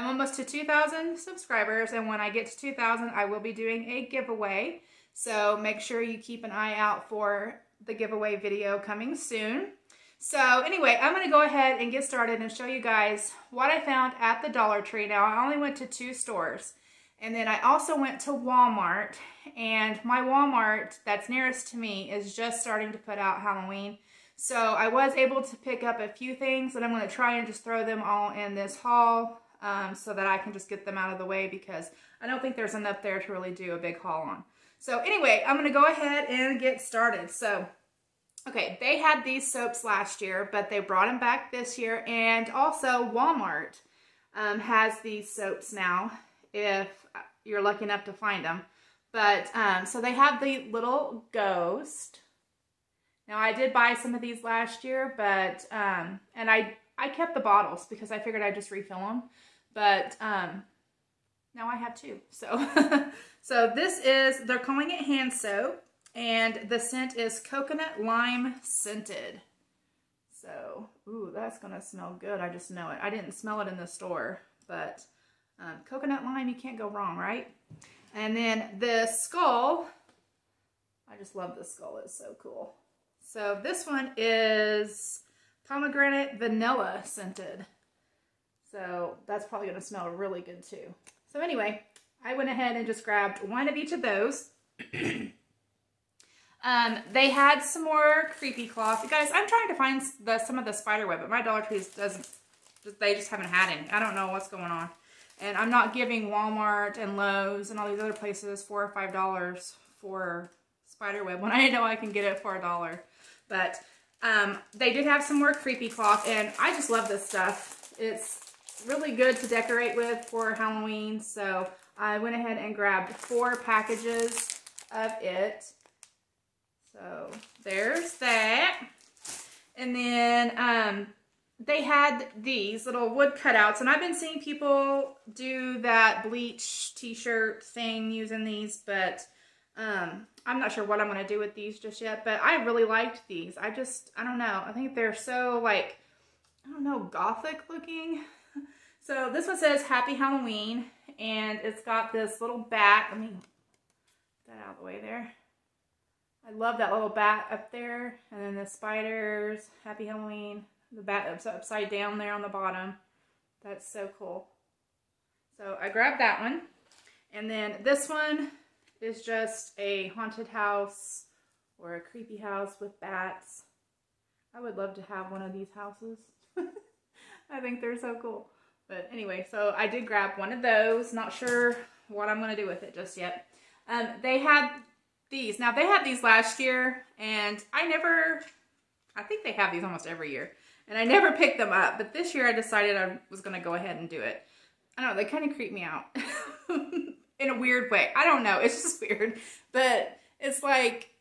I'm almost to 2,000 subscribers, and when I get to 2,000, I will be doing a giveaway. So make sure you keep an eye out for the giveaway video coming soon. So anyway, I'm going to go ahead and get started and show you guys what I found at the Dollar Tree. Now, I only went to 2 stores. And then I also went to Walmart. And my Walmart that's nearest to me is just starting to put out Halloween. So I was able to pick up a few things, and I'm going to try and just throw them all in this haul so that I can just get them out of the way, because I don't think there's enough there to really do a big haul on. So anyway, I'm going to go ahead and get started. So okay, they had these soaps last year, but they brought them back this year. And also Walmart has these soaps now, if you're lucky enough to find them. But, so they have the little Ghost. Now, I did buy some of these last year, but, and I kept the bottles because I figured I'd just refill them. But, now I have 2. So, so this is, they're calling it hand soap. And the scent is coconut lime scented. So, ooh, that's going to smell good. I just know it. I didn't smell it in the store, but coconut lime, you can't go wrong, right? And then the skull, I just love the skull. It's so cool. So this one is pomegranate vanilla scented. So that's probably going to smell really good too. So anyway, I went ahead and just grabbed one of each of those. They had some more creepy cloth. Guys, I'm trying to find some of the spider web, but my Dollar Tree they just haven't had any. I don't know what's going on. And I'm not giving Walmart and Lowe's and all these other places $4 or $5 for spider web when I know I can get it for $1. But they did have some more creepy cloth, and I just love this stuff. It's really good to decorate with for Halloween. So I went ahead and grabbed 4 packages of it. So there's that. And then they had these little wood cutouts, and I've been seeing people do that bleach t-shirt thing using these, but I'm not sure what I'm going to do with these just yet, but I really liked these. I don't know. I think they're so, like, I don't know, gothic looking. So this one says Happy Halloween, and it's got this little bat. Let me get that out of the way there. I love that little bat up there, and then the spiders, Happy Halloween, the bat upside down there on the bottom. That's so cool. So I grabbed that one, and then this one is just a haunted house or a creepy house with bats. I would love to have one of these houses. I think they're so cool. But anyway, so I did grab one of those. Not sure what I'm going to do with it just yet. They had these. Now, they had these last year, and I think they have these almost every year, and I never picked them up, but this year I decided I was going to go ahead and do it. I don't know, they kind of creep me out in a weird way. I don't know, it's just weird, but it's like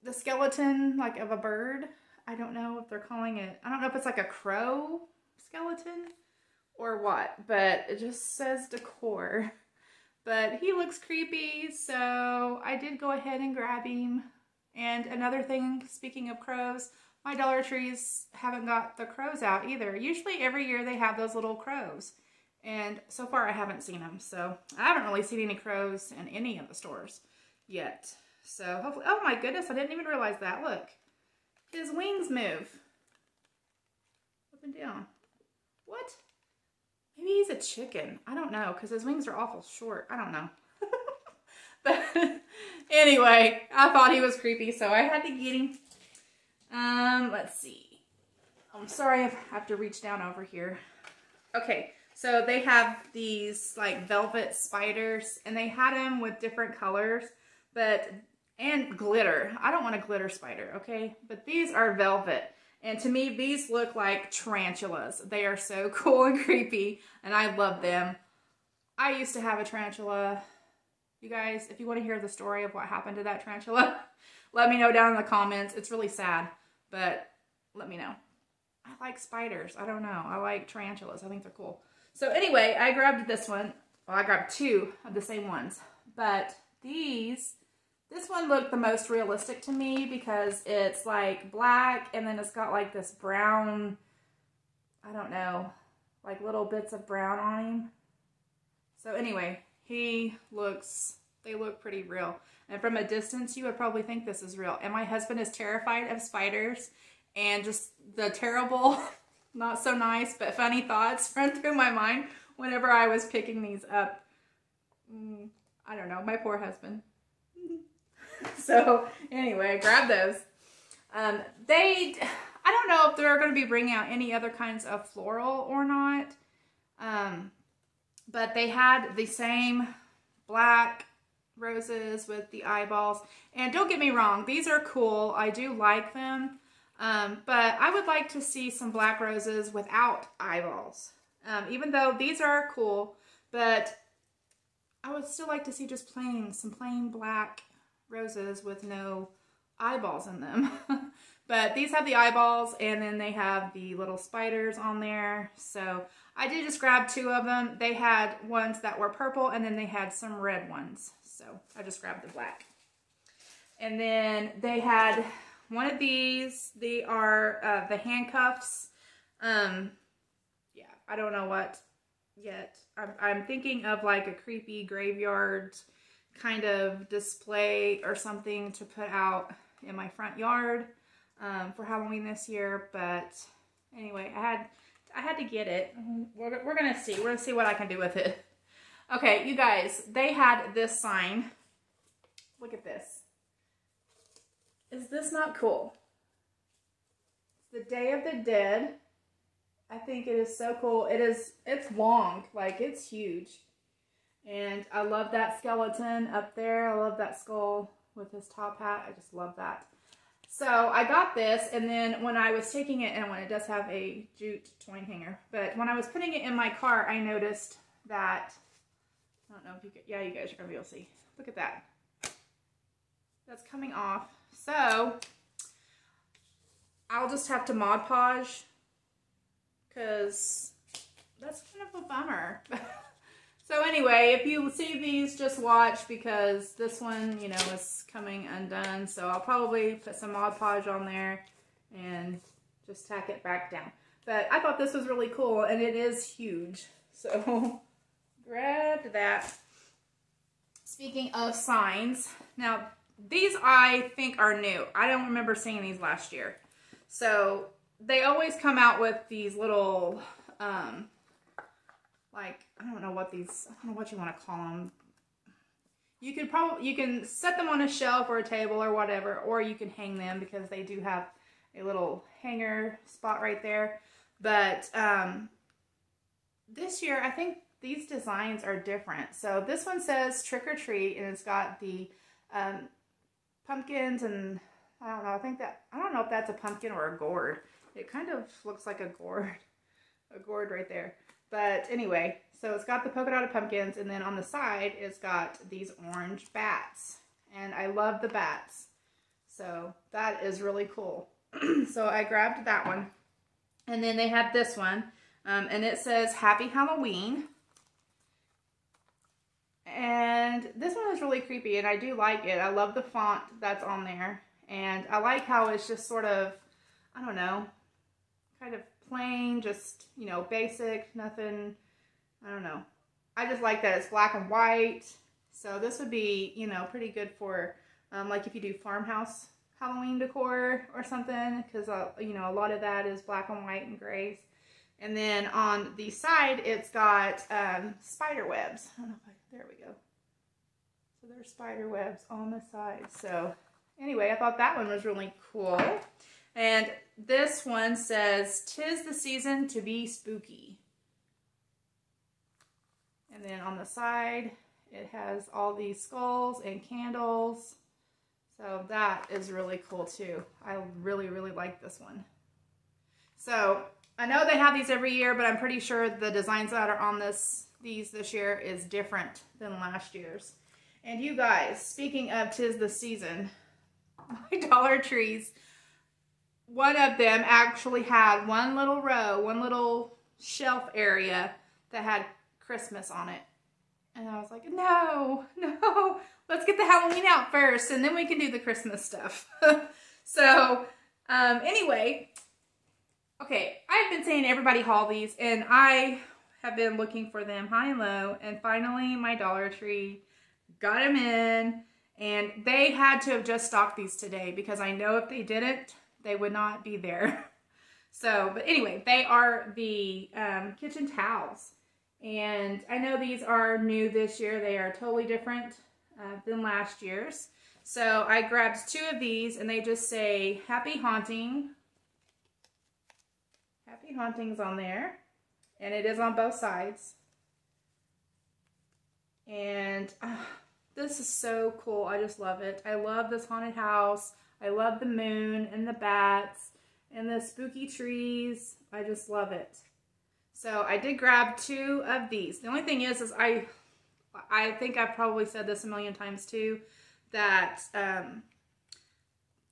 the skeleton, like, of a bird. I don't know if they're calling it, I don't know if it's like a crow skeleton or what, but it just says decor. But he looks creepy, so I did go ahead and grab him. And another thing, speaking of crows, my Dollar Trees haven't got the crows out either. Usually every year they have those little crows. And so far I haven't seen them. So I haven't really seen any crows in any of the stores yet. So hopefully, oh my goodness, I didn't even realize that. Look, his wings move up and down. What? Maybe he's a chicken. I don't know, because his wings are awful short. I don't know. But anyway, I thought he was creepy, so I had to get him. Let's see. I'm sorry I have to reach down over here. Okay, so they have these like velvet spiders, and they had them with different colors, and glitter. I don't want a glitter spider, okay? But these are velvet. And to me, these look like tarantulas. They are so cool and creepy, and I love them. I used to have a tarantula. You guys, if you want to hear the story of what happened to that tarantula, let me know down in the comments. It's really sad, but let me know. I like spiders. I don't know. I like tarantulas. I think they're cool. So anyway, I grabbed this one. Well, I grabbed 2 of the same ones, but this one looked the most realistic to me because it's like black, and then it's got like this brown, I don't know, like little bits of brown on him. anyway, they look pretty real. And from a distance, you would probably think this is real. And my husband is terrified of spiders, and just the terrible, not so nice, but funny thoughts run through my mind whenever I was picking these up. I don't know, my poor husband. So anyway, grab those. I don't know if they're going to be bringing out any other kinds of floral or not. But they had the same black roses with the eyeballs. And don't get me wrong, these are cool. I do like them. But I would like to see some black roses without eyeballs. Even though these are cool, but I would still like to see just some plain black roses with no eyeballs in them. But these have the eyeballs, and then they have the little spiders on there. So I did just grab 2 of them. They had ones that were purple, and then they had some red ones. So I just grabbed the black. And then they had one of these. They are the handcuffs. Yeah, I don't know what yet. I'm thinking of like a creepy graveyard kind of display or something to put out in my front yard for Halloween this year. But anyway, I had to get it. We're gonna see. We're gonna see what I can do with it. Okay, you guys, they had this sign. Look at this. Is this not cool? It's the Day of the Dead. I think it is so cool. It's long, like it's huge. And I love that skeleton up there. I love that skull with his top hat. I just love that. So I got this, and then when I was taking it, and when it does have a jute twine hanger, but when I was putting it in my car, I noticed that, I don't know if you could, yeah, you guys are going to be able to see. Look at that. That's coming off. So I'll just have to Mod Podge, because that's kind of a bummer. So anyway, if you see these, just watch, because this one, you know, is coming undone. So I'll probably put some Mod Podge on there and just tack it back down. But I thought this was really cool, and it is huge. So grabbed that. Speaking of signs, now these I think are new. I don't remember seeing these last year. So they always come out with these little, like, I don't know what you want to call them. You can set them on a shelf or a table or whatever, or you can hang them, because they do have a little hanger spot right there. But this year, I think these designs are different. So this one says trick or treat, and it's got the pumpkins, and I don't know if that's a pumpkin or a gourd. It kind of looks like a gourd right there. But anyway, so it's got the polka dotted pumpkins, and then on the side, it's got these orange bats. And I love the bats. So that is really cool. So I grabbed that one. And then they have this one, and it says Happy Halloween. And this one is really creepy, and I do like it. I love the font that's on there. And I like how it's just sort of, I don't know, kind of plain, just, you know, basic, nothing, I don't know. I just like that it's black and white. So this would be, you know, pretty good for, like if you do farmhouse Halloween decor or something, because, you know, a lot of that is black and white and grays. And then on the side, it's got spider webs. I don't know if there we go. So there's spider webs on the side. So anyway, I thought that one was really cool. And this one says, "'Tis the season to be spooky." And then on the side, it has all these skulls and candles. So that is really cool too. I really, really like this one. So I know they have these every year, but I'm pretty sure the designs that are on these this year is different than last year's. And you guys, speaking of 'tis the season, my Dollar Trees, one of them actually had one little row, one little shelf area that had Christmas on it. And I was like, no, let's get the Halloween out first, and then we can do the Christmas stuff. So, anyway, okay, I've been saying everybody haul these, and I have been looking for them high and low, and finally my Dollar Tree got them in, and they had to have just stocked these today because I know if they didn't, they would not be there. So, but anyway, they are the kitchen towels, and I know these are new this year. They are totally different than last year's. So I grabbed 2 of these, and they just say Happy Haunting. Happy Haunting's on there, and it is on both sides. And this is so cool. I just love it. I love this haunted house. I love the moon and the bats and the spooky trees. I just love it. So I did grab 2 of these. The only thing is I think I've probably said this a million times too, that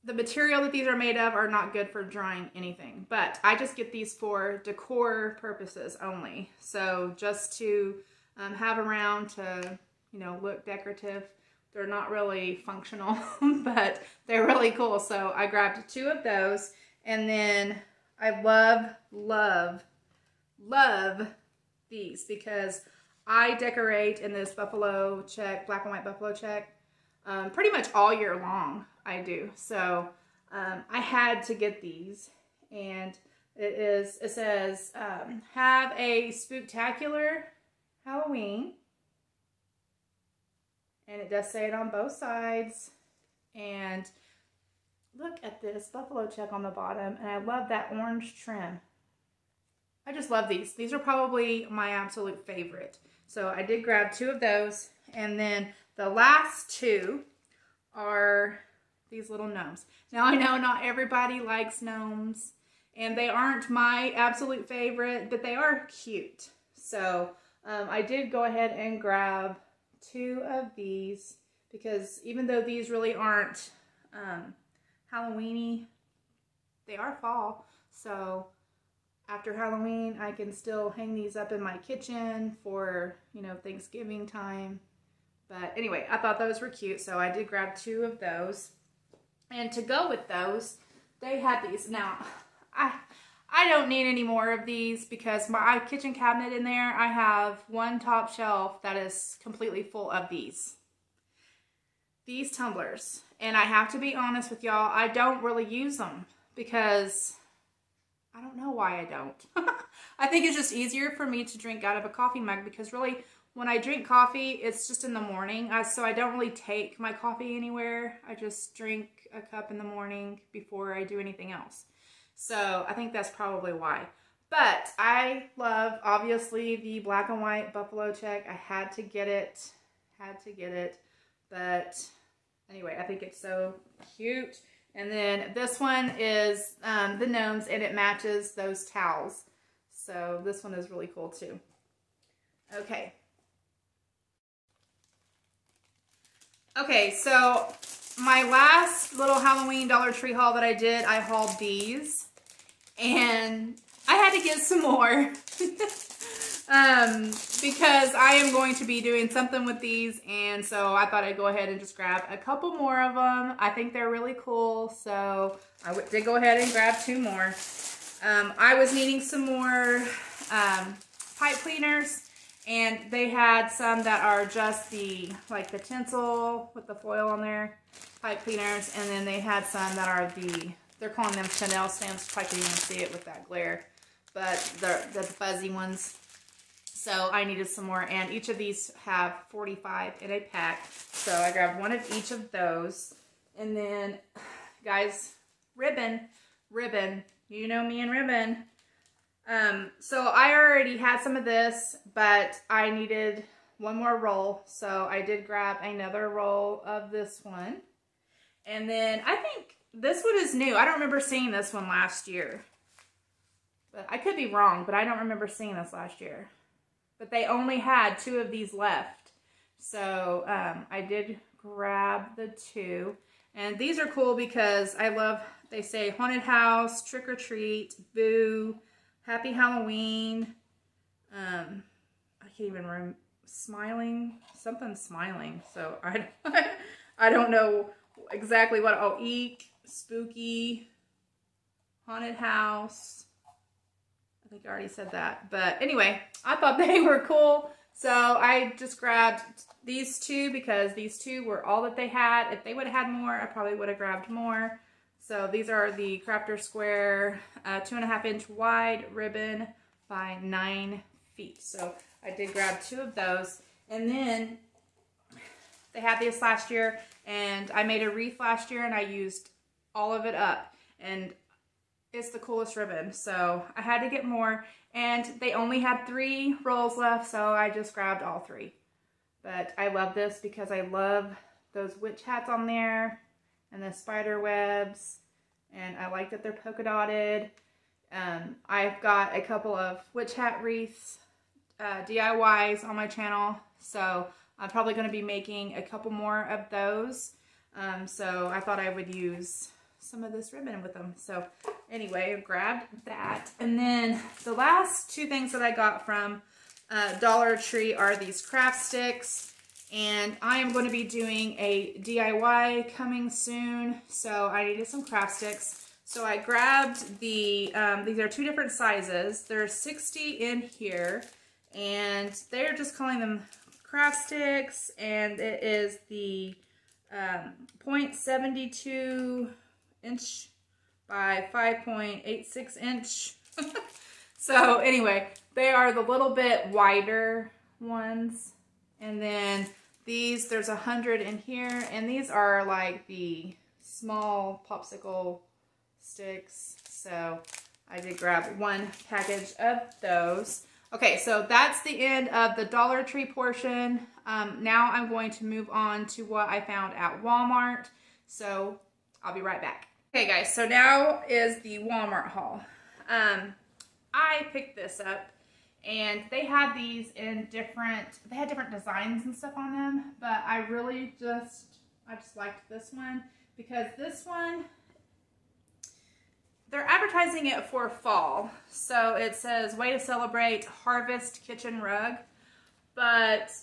the material that these are made of are not good for drying anything. But I just get these for decor purposes only. So just to have around to, you know, look decorative. They're not really functional, but they're really cool. So I grabbed 2 of those. And then I love these because I decorate in this buffalo check, black and white buffalo check, pretty much all year long. I do. So I had to get these, and it says have a spooktacular Halloween, and it does say it on both sides. And look at this buffalo check on the bottom, and I love that orange trim. I just love these. These are probably my absolute favorite. So I did grab 2 of those, and then the last 2 are these little gnomes. Now I know not everybody likes gnomes, and they aren't my absolute favorite, but they are cute. So I did go ahead and grab 2 of these because even though these really aren't Halloween-y, they are fall. So after Halloween, I can still hang these up in my kitchen for, you know, Thanksgiving time. But anyway, I thought those were cute, so I did grab 2 of those. And to go with those, they had these. Now, I don't need any more of these because my kitchen cabinet in there, I have one top shelf that is completely full of these tumblers. And I have to be honest with y'all, I don't really use them because I don't know why I don't. I think it's just easier for me to drink out of a coffee mug because really when I drink coffee, it's just in the morning. So I don't really take my coffee anywhere. I just drink a cup in the morning before I do anything else. So I think that's probably why. But I love, obviously, the black and white buffalo check. I had to get it. But anyway, I think it's so cute. And then this one is the gnomes, and it matches those towels. So this one is really cool too. Okay. Okay, so my last little Halloween Dollar Tree haul that I did, I hauled these. And I had to get some more. Because I am going to be doing something with these, and so I thought I'd go ahead and just grab a couple more of them. I think they're really cool, so I did go ahead and grab 2 more. I was needing some more pipe cleaners, and they had some that are just the tinsel with the foil on there, pipe cleaners, and then they had some that are they're calling them Chanel stamps. Probably can't even see it with that glare, but they're the fuzzy ones. So I needed some more, and each of these have 45 in a pack. So I grabbed one of each of those. And then, guys, ribbon. You know me and ribbon. So I already had some of this, but I needed one more roll. So I did grab another roll of this one. And then I think this one is new. I don't remember seeing this one last year. But I could be wrong, but I don't remember seeing this last year. But they only had 2 of these left. So I did grab the 2. And these are cool because I love, they say haunted house, trick or treat, boo, happy Halloween. I can't even remember, smiling, something smiling. So I don't know exactly what, oh, eek, spooky, haunted house. I think I already said that. But anyway, I thought they were cool. So I just grabbed these two because these two were all that they had. If they would have had more, I probably would have grabbed more. So these are the Crafter Square 2.5 inch wide ribbon by 9 feet. So I did grab 2 of those. And then they had this last year, and I made a wreath last year, and I used all of it up. And it's the coolest ribbon. So I had to get more, and they only had 3 rolls left, so I just grabbed all 3. But I love this because I love those witch hats on there and the spider webs, and I like that they're polka dotted. I've got a couple of witch hat wreaths DIYs on my channel, so I'm probably going to be making a couple more of those. So I thought I would use some of this ribbon with them. So anyway, I grabbed that. And then the last 2 things that I got from Dollar Tree are these craft sticks. And I am going to be doing a DIY coming soon. So I needed some craft sticks. So I grabbed the, these are 2 different sizes. There's 60 in here. And they're just calling them craft sticks. And it is the 0.72 inch by 5.86 inch. So anyway, they are the little bit wider ones. And then these, there's 100 in here, and these are like the small popsicle sticks. So I did grab 1 package of those. Okay, so that's the end of the Dollar Tree portion. Now I'm going to move on to what I found at Walmart. So I'll be right back. Okay guys, so now is the Walmart haul. I picked this up, and they had these in different designs and stuff on them, but I just liked this one because this one, they're advertising it for fall. So it says, way to celebrate harvest kitchen rug. But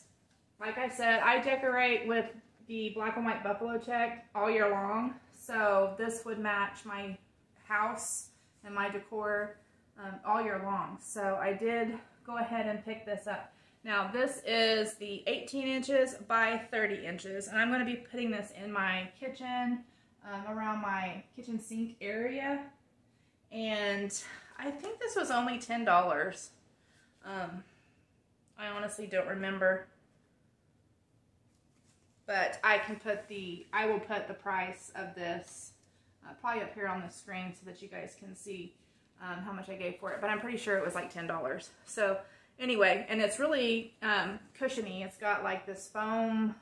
like I said, I decorate with the black and white buffalo check all year long. So this would match my house and my decor all year long. So I did go ahead and pick this up. Now this is the 18 inches by 30 inches. And I'm going to be putting this in my kitchen, around my kitchen sink area. And I think this was only $10. I honestly don't remember. But I will put the price of this probably up here on the screen so that you guys can see how much I gave for it. But I'm pretty sure it was like $10. So anyway, and it's really cushiony. It's got like this foam,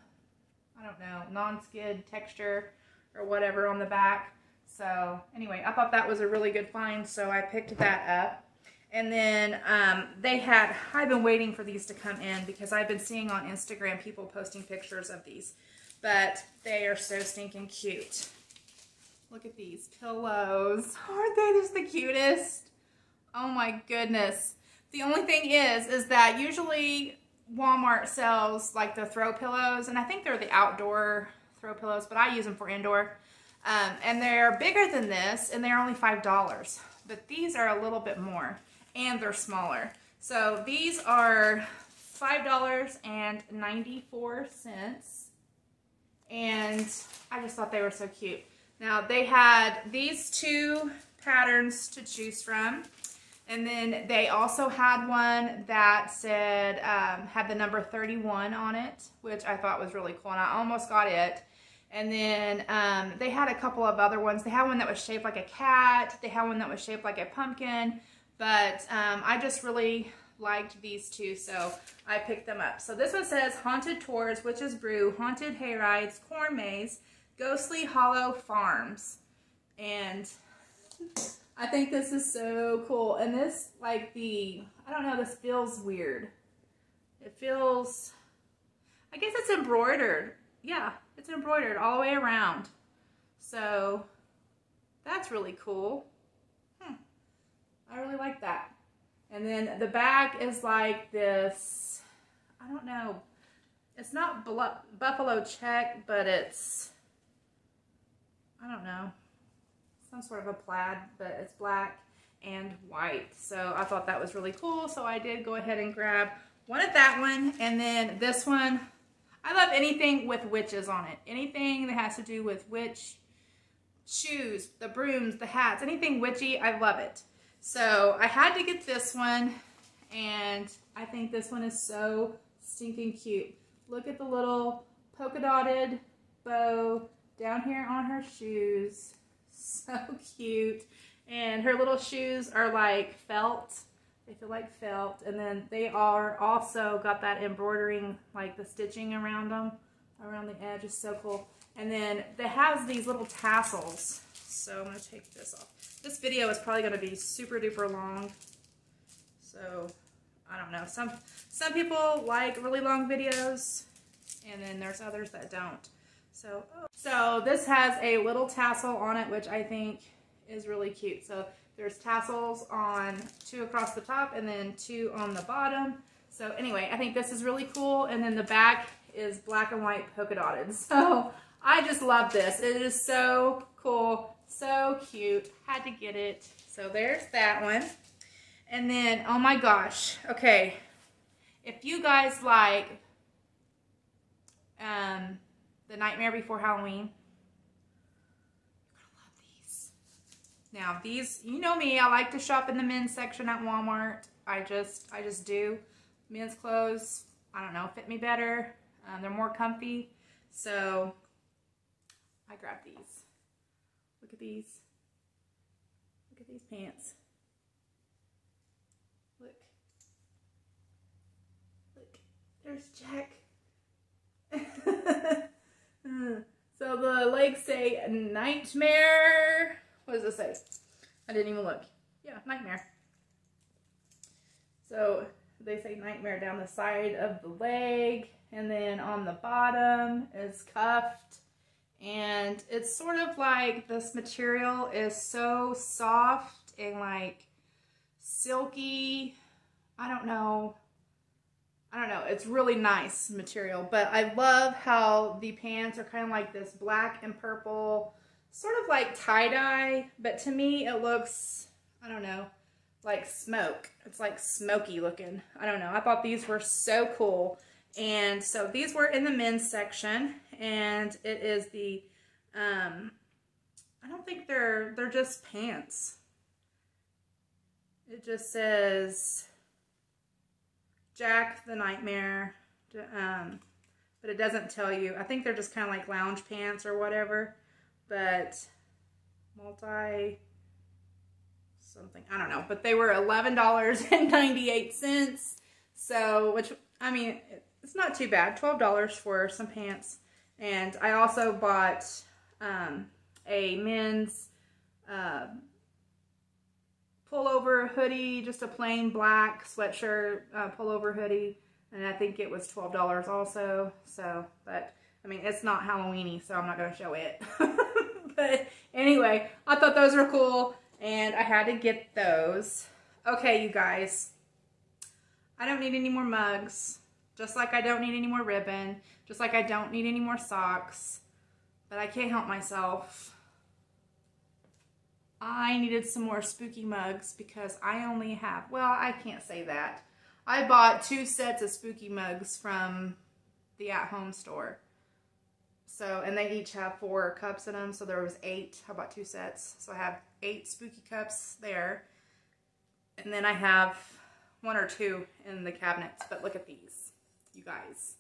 I don't know, non-skid texture or whatever on the back. So anyway, I thought that was a really good find, so I picked that up. And then I've been waiting for these to come in because I've been seeing on Instagram people posting pictures of these. But they are so stinking cute. Look at these pillows. Aren't they just the cutest? Oh my goodness. The only thing is that usually Walmart sells like the throw pillows, and I think they're the outdoor throw pillows, but I use them for indoor. And they're bigger than this, and they're only $5. But these are a little bit more, and they're smaller. So these are $5.94. And I just thought they were so cute. Now they had these 2 patterns to choose from. And then they also had one that said, had the number 31 on it, which I thought was really cool. And I almost got it. And then they had a couple of other ones. They had one that was shaped like a cat. They had one that was shaped like a pumpkin. But I just really liked these 2, so I picked them up. So this one says Haunted Tours, Witch's Brew, Haunted Hayrides, Corn Maze, Ghostly Hollow Farms. And I think this is so cool. And this, like I don't know, this feels weird. It feels, I guess it's embroidered. Yeah, it's embroidered all the way around. So that's really cool. I really like that. And then the back is like this, I don't know, it's not buffalo check, but it's, I don't know, some sort of a plaid, but it's black. and white. So I thought that was really cool. So I did go ahead and grab one of that one. And then this one, I love anything with witches on it. Anything that has to do with witch, shoes, the brooms, the hats, anything witchy, I love it. So I had to get this one, and I think this one is so stinking cute. Look at the little polka dotted bow down here on her shoes. So cute. And her little shoes are like felt. They feel like felt. And then they are also got that embroidering, like the stitching around them, around the edge is so cool. And then it has these little tassels. So I'm going to take this off. This video is probably going to be super duper long. So I don't know. Some people like really long videos, and then there's others that don't. So this has a little tassel on it, which I think is really cute. So there's tassels on 2 across the top and then 2 on the bottom. So anyway, I think this is really cool. And then the back is black and white polka dotted. So I just love this. It is so cool, so cute. Had to get it. So there's that one. And then, oh my gosh, okay. If you guys like The Nightmare Before Halloween, you're gonna love these. Now these, you know me, I like to shop in the men's section at Walmart. I just do. Men's clothes, I don't know, fit me better. They're more comfy. So I grabbed these. Look at these. Look at these pants. Look. Look. There's Jack. So the legs say Nightmare. What does it say? I didn't even look. Yeah, Nightmare. So they say Nightmare down the side of the leg. And then on the bottom is cuffed. And it's sort of like this material is so soft and like silky. I don't know. It's really nice material, but I love how the pants are kind of like this black and purple, sort of like tie-dye, but to me it looks, I don't know, like smoke. It's like smoky looking. I don't know. I thought these were so cool. And so these were in the men's section, and it is the, I don't think they're just pants. It just says Jack the Nightmare, but it doesn't tell you. I think they're just kind of like lounge pants or whatever, but multi something, I don't know, but they were $11.98. So, which, I mean, it's not too bad. $12 for some pants. And I also bought a men's pullover hoodie, just a plain black sweatshirt pullover hoodie, and I think it was $12 also. So, but I mean, it's not Halloweeny, so I'm not going to show it. But anyway, I thought those were cool, and I had to get those. Okay, you guys, I don't need any more mugs, just like I don't need any more ribbon, just like I don't need any more socks, but I can't help myself. I needed some more spooky mugs because I only have, well, I can't say that. I bought 2 sets of spooky mugs from the at-home store. So, and they each have 4 cups in them, so there was 8. I bought 2 sets. So I have 8 spooky cups there. And then I have 1 or 2 in the cabinets. But look at these, you guys.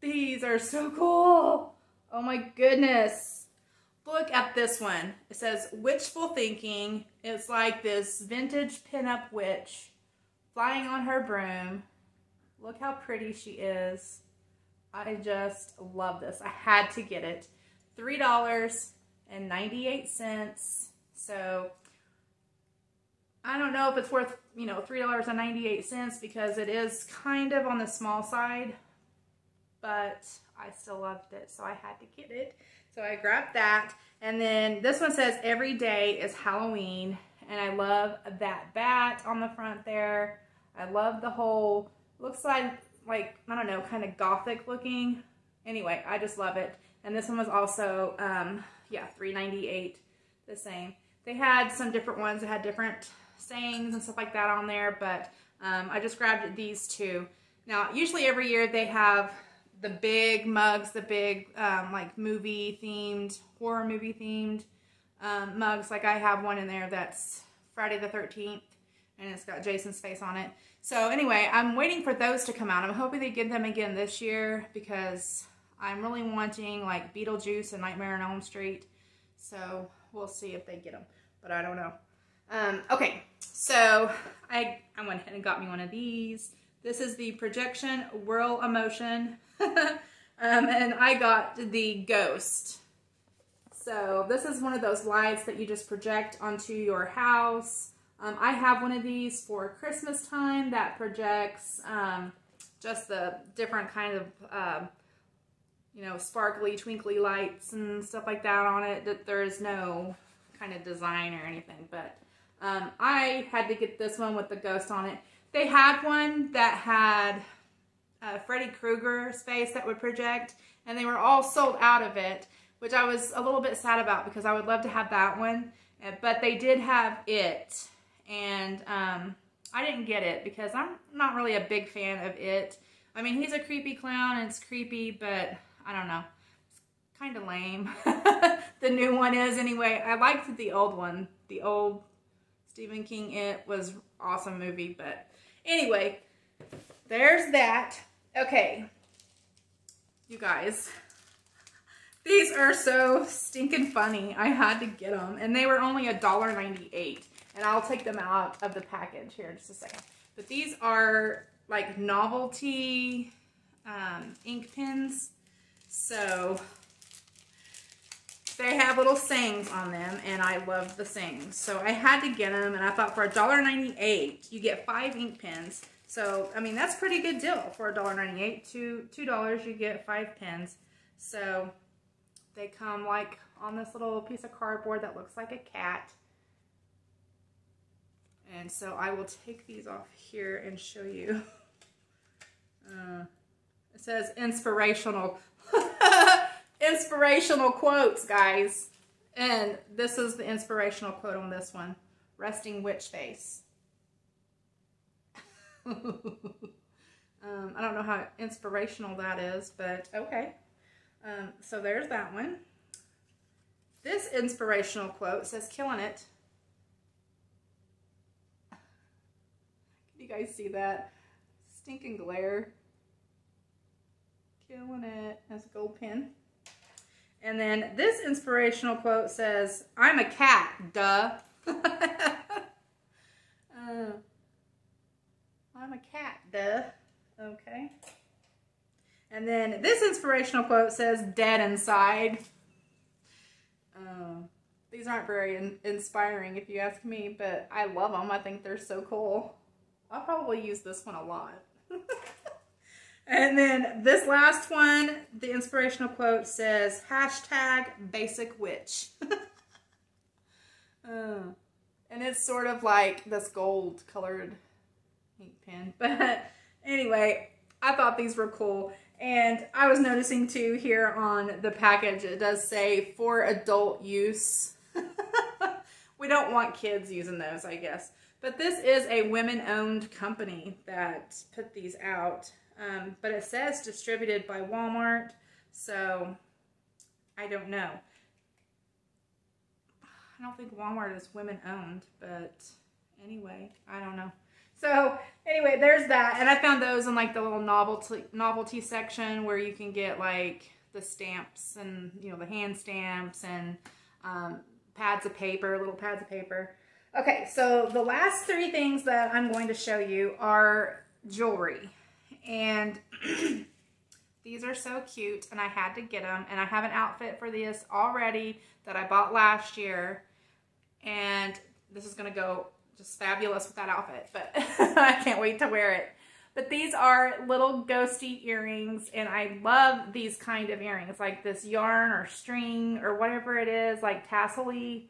These are so cool. Oh my goodness. Look at this one. It says Witchful Thinking. It's like this vintage pinup witch flying on her broom. Look how pretty she is. I just love this. I had to get it. $3.98. So I don't know if it's worth, you know, $3.98 because it is kind of on the small side, but I still loved it, so I had to get it. So I grabbed that, and then this one says every day is Halloween, and I love that bat on the front there. I love the whole, looks like I don't know, kind of gothic looking. Anyway, I just love it. And this one was also, yeah, $3.98, the same. They had some different ones that had different sayings and stuff like that on there, but I just grabbed these two. Now, usually every year they have the big mugs, the big like movie themed, horror movie themed mugs. Like I have one in there that's Friday the 13th and it's got Jason's face on it. So anyway, I'm waiting for those to come out. I'm hoping they get them again this year because I'm really wanting like Beetlejuice and Nightmare on Elm Street. So we'll see if they get them, but I don't know. Okay, so I went ahead and got me one of these. This is the Projection Whirl Emotion, and I got the Ghost. So this is one of those lights that you just project onto your house. I have one of these for Christmas time that projects just the different kind of, you know, sparkly, twinkly lights and stuff like that on it. That there is no kind of design or anything, but I had to get this one with the ghost on it. They had one that had Freddy Krueger's face that would project, and they were all sold out of it, which I was a little bit sad about because I would love to have that one. But they did have it, and I didn't get it because I'm not really a big fan of it. I mean, he's a creepy clown, and it's creepy, but I don't know. It's kind of lame. The new one is anyway. I liked the old one. The old Stephen King It was an awesome movie, but anyway, there's that. Okay, you guys, these are so stinking funny. I had to get them, and they were only $1.98, and I'll take them out of the package here in just a second. But these are like novelty ink pens, so they have little sayings on them, and I love the sayings. So I had to get them, and I thought for $1.98, you get 5 ink pens. So, I mean, that's a pretty good deal for $1.98. $2, you get 5 pens. So they come like on this little piece of cardboard that looks like a cat. And so I will take these off here and show you. It says inspirational. Inspirational quotes, guys. And this is the inspirational quote on this one. Resting witch face. I don't know how inspirational that is, but okay. So there's that one. This inspirational quote says, "Killing it." Can you guys see that? Stinking glare. Killing it. That's a gold pen. And then this inspirational quote says, "I'm a cat, duh." I'm a cat, duh. Okay. And then this inspirational quote says, "Dead inside." These aren't very inspiring if you ask me, but I love them. I think they're so cool. I'll probably use this one a lot. And then this last one, the inspirational quote says, #BasicWitch. And it's sort of like this gold colored ink pen. But anyway, I thought these were cool. And I was noticing too here on the package, it does say for adult use. We don't want kids using those, I guess. But this is a women-owned company that put these out. But it says distributed by Walmart, so I don't know. I don't think Walmart is women-owned, but anyway, I don't know. So anyway, there's that, and I found those in like the little novelty section where you can get like the stamps and, you know, the hand stamps and pads of paper, little pads of paper. Okay, so the last 3 things that I'm going to show you are jewelry. And these are so cute, and I had to get them, and I have an outfit for this already that I bought last year, and this is going to go just fabulous with that outfit, but I can't wait to wear it. But these are little ghosty earrings, and I love these kind of earrings, like this yarn or string or whatever it is, like tassel-y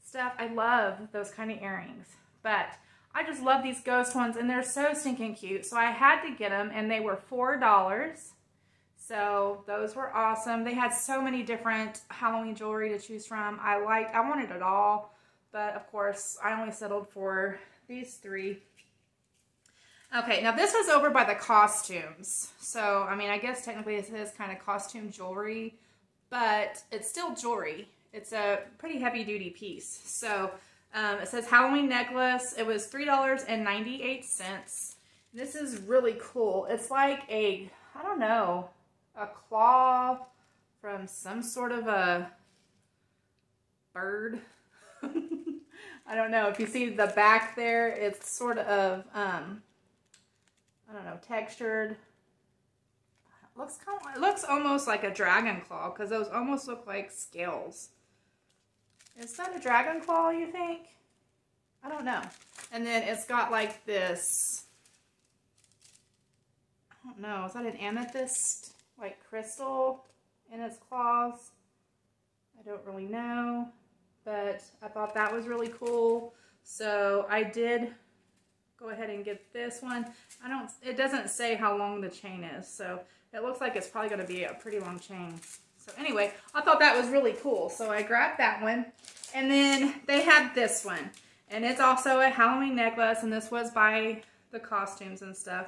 stuff. I love those kind of earrings, but I just love these ghost ones, and they're so stinking cute. So I had to get them, and they were $4. So those were awesome. They had so many different Halloween jewelry to choose from. I wanted it all, but of course, I only settled for these 3. Okay, now this was over by the costumes. So, I mean, I guess technically this is kind of costume jewelry, but it's still jewelry. It's a pretty heavy-duty piece. So, it says Halloween necklace. It was $3.98. This is really cool. It's like a, I don't know, a claw from some sort of a bird. I don't know. If you see the back there, it's sort of, I don't know, textured. It looks almost like a dragon claw, because those almost look like scales. Is that a dragon claw, you think? I don't know. And then it's got like this, I don't know, is that an amethyst, like crystal in its claws? I don't really know, but I thought that was really cool. So I did go ahead and get this one. It doesn't say how long the chain is, so it looks like it's probably going to be a pretty long chain. So anyway, I thought that was really cool. So I grabbed that one. And then they had this one. And it's also a Halloween necklace. And this was by the costumes and stuff.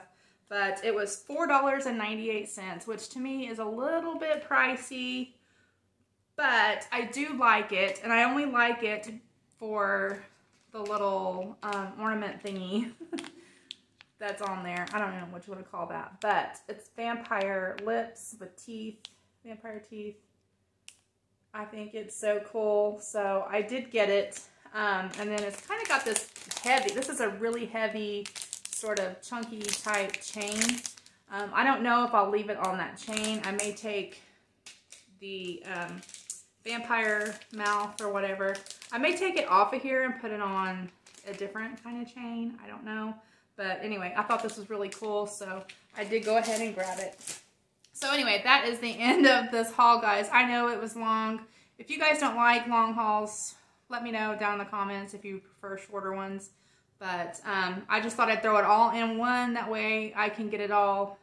But it was $4.98, which to me is a little bit pricey. But I do like it. And I only like it for the little ornament thingy that's on there. I don't know what you want to call that. But it's vampire lips with teeth. Vampire teeth. I think it's so cool. So I did get it. And then it's kind of got this heavy. This is a really heavy sort of chunky type chain. I don't know if I'll leave it on that chain. I may take the vampire mouth or whatever. I may take it off of here and put it on a different kind of chain. I don't know. But anyway, I thought this was really cool. So I did go ahead and grab it. So anyway, that is the end of this haul, guys. I know it was long. If you guys don't like long hauls, let me know down in the comments if you prefer shorter ones. But I just thought I'd throw it all in one. That way I can get it all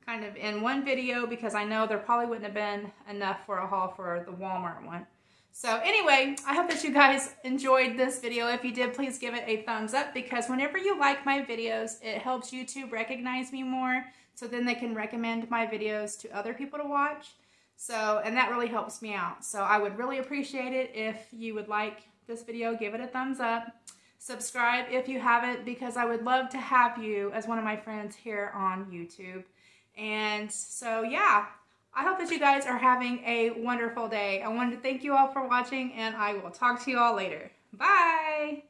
kind of in one video, because I know there probably wouldn't have been enough for a haul for the Walmart one. So anyway, I hope that you guys enjoyed this video. If you did, please give it a thumbs up, because whenever you like my videos, it helps YouTube recognize me more. So then they can recommend my videos to other people to watch. So, and that really helps me out. So I would really appreciate it if you would like this video, give it a thumbs up. Subscribe if you haven't, because I would love to have you as one of my friends here on YouTube. And so, yeah, I hope that you guys are having a wonderful day. I wanted to thank you all for watching, and I will talk to you all later. Bye!